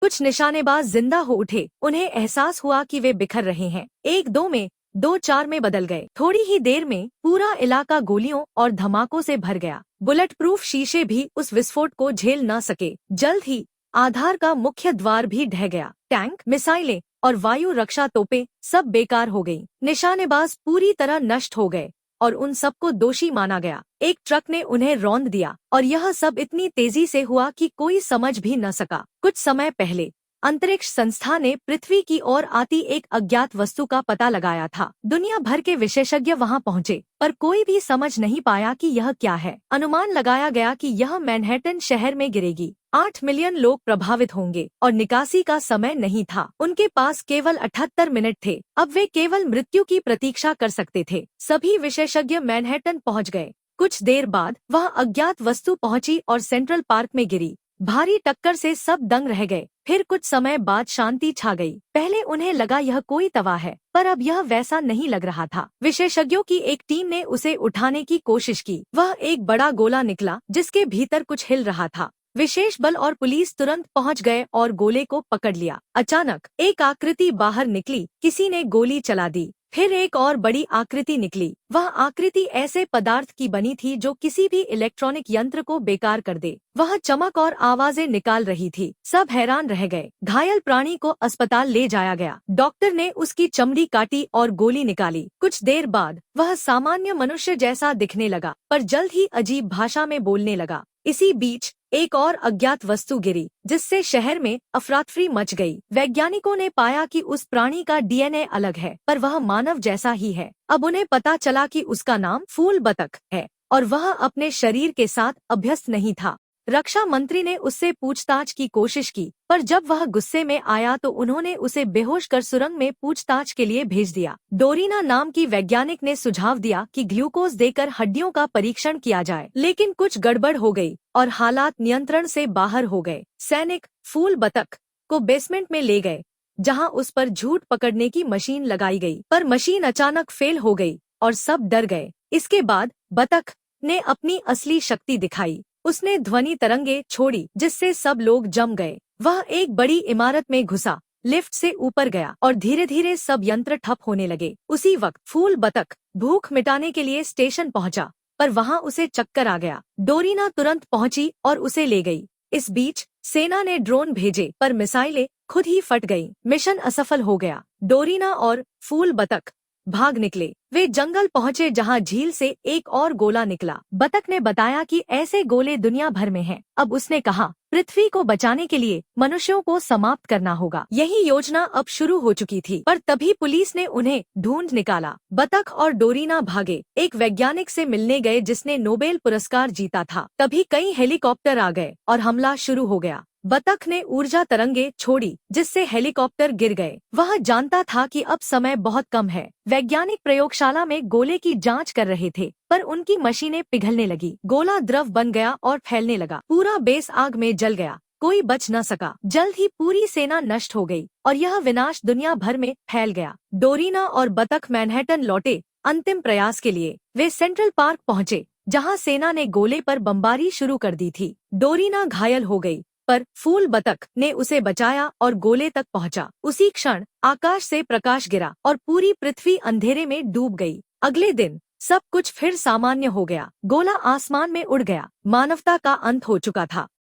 कुछ निशानेबाज जिंदा हो उठे। उन्हें एहसास हुआ कि वे बिखर रहे हैं। 1-2 में, 2-4 में बदल गए। थोड़ी ही देर में पूरा इलाका गोलियों और धमाकों से भर गया। बुलेट प्रूफ शीशे भी उस विस्फोट को झेल न सके। जल्द ही आधार का मुख्य द्वार भी ढह गया। टैंक, मिसाइलें और वायु रक्षा तोपें सब बेकार हो गईं। निशानेबाज पूरी तरह नष्ट हो गए और उन सबको दोषी माना गया। एक ट्रक ने उन्हें रौंद दिया और यह सब इतनी तेजी से हुआ कि कोई समझ भी न सका। कुछ समय पहले अंतरिक्ष संस्था ने पृथ्वी की ओर आती एक अज्ञात वस्तु का पता लगाया था। दुनिया भर के विशेषज्ञ वहां पहुंचे, पर कोई भी समझ नहीं पाया कि यह क्या है। अनुमान लगाया गया कि यह मैनहट्टन शहर में गिरेगी। 8 मिलियन लोग प्रभावित होंगे और निकासी का समय नहीं था। उनके पास केवल 78 मिनट थे। अब वे केवल मृत्यु की प्रतीक्षा कर सकते थे। सभी विशेषज्ञ मैनहट्टन पहुंच गए। कुछ देर बाद वह अज्ञात वस्तु पहुंची और सेंट्रल पार्क में गिरी। भारी टक्कर से सब दंग रह गए। फिर कुछ समय बाद शांति छा गई। पहले उन्हें लगा यह कोई तबाह है, पर अब यह वैसा नहीं लग रहा था। विशेषज्ञों की एक टीम ने उसे उठाने की कोशिश की। वह एक बड़ा गोला निकला जिसके भीतर कुछ हिल रहा था। विशेष बल और पुलिस तुरंत पहुंच गए और गोले को पकड़ लिया। अचानक एक आकृति बाहर निकली। किसी ने गोली चला दी। फिर एक और बड़ी आकृति निकली। वह आकृति ऐसे पदार्थ की बनी थी जो किसी भी इलेक्ट्रॉनिक यंत्र को बेकार कर दे। वह चमक और आवाजें निकाल रही थी। सब हैरान रह गए। घायल प्राणी को अस्पताल ले जाया गया। डॉक्टर ने उसकी चमड़ी काटी और गोली निकाली। कुछ देर बाद वह सामान्य मनुष्य जैसा दिखने लगा, पर जल्द ही अजीब भाषा में बोलने लगा। इसी बीच एक और अज्ञात वस्तु गिरी, जिससे शहर में अफरातफरी मच गई। वैज्ञानिकों ने पाया कि उस प्राणी का डीएनए अलग है, पर वह मानव जैसा ही है। अब उन्हें पता चला कि उसका नाम फूल बतख है और वह अपने शरीर के साथ अभ्यस्त नहीं था। रक्षा मंत्री ने उससे पूछताछ की कोशिश की, पर जब वह गुस्से में आया तो उन्होंने उसे बेहोश कर सुरंग में पूछताछ के लिए भेज दिया। डोरीना नाम की वैज्ञानिक ने सुझाव दिया कि ग्लूकोज देकर हड्डियों का परीक्षण किया जाए, लेकिन कुछ गड़बड़ हो गई और हालात नियंत्रण से बाहर हो गए। सैनिक फूल बतख को बेसमेंट में ले गए, जहां उस पर झूठ पकड़ने की मशीन लगाई गई, पर मशीन अचानक फेल हो गई और सब डर गए। इसके बाद बतख ने अपनी असली शक्ति दिखाई। उसने ध्वनि तरंगे छोड़ी जिससे सब लोग जम गए। वह एक बड़ी इमारत में घुसा, लिफ्ट से ऊपर गया और धीरे धीरे सब यंत्र ठप होने लगे। उसी वक्त फूल बतख भूख मिटाने के लिए स्टेशन पहुंचा, पर वहां उसे चक्कर आ गया। डोरीना तुरंत पहुंची और उसे ले गई। इस बीच सेना ने ड्रोन भेजे, पर मिसाइलें खुद ही फट गईं। मिशन असफल हो गया। डोरीना और फूल बतख भाग निकले। वे जंगल पहुंचे जहां झील से एक और गोला निकला। बतख ने बताया कि ऐसे गोले दुनिया भर में हैं। अब उसने कहा, पृथ्वी को बचाने के लिए मनुष्यों को समाप्त करना होगा। यही योजना अब शुरू हो चुकी थी, पर तभी पुलिस ने उन्हें ढूंढ निकाला। बतख और डोरीना भागे, एक वैज्ञानिक से मिलने गए जिसने नोबेल पुरस्कार जीता था। तभी कई हेलीकॉप्टर आ गए और हमला शुरू हो गया। बतख ने ऊर्जा तरंगे छोड़ी जिससे हेलीकॉप्टर गिर गए। वह जानता था कि अब समय बहुत कम है। वैज्ञानिक प्रयोगशाला में गोले की जांच कर रहे थे, पर उनकी मशीनें पिघलने लगी। गोला द्रव बन गया और फैलने लगा। पूरा बेस आग में जल गया। कोई बच न सका। जल्द ही पूरी सेना नष्ट हो गई और यह विनाश दुनिया भर में फैल गया। डोरीना और बतख मैनहट्टन लौटे अंतिम प्रयास के लिए। वे सेंट्रल पार्क पहुंचे, जहां सेना ने गोले पर बमबारी शुरू कर दी थी। डोरीना घायल हो गई, पर फूल बतख ने उसे बचाया और गोले तक पहुंचा। उसी क्षण आकाश से प्रकाश गिरा और पूरी पृथ्वी अंधेरे में डूब गई। अगले दिन सब कुछ फिर सामान्य हो गया। गोला आसमान में उड़ गया। मानवता का अंत हो चुका था।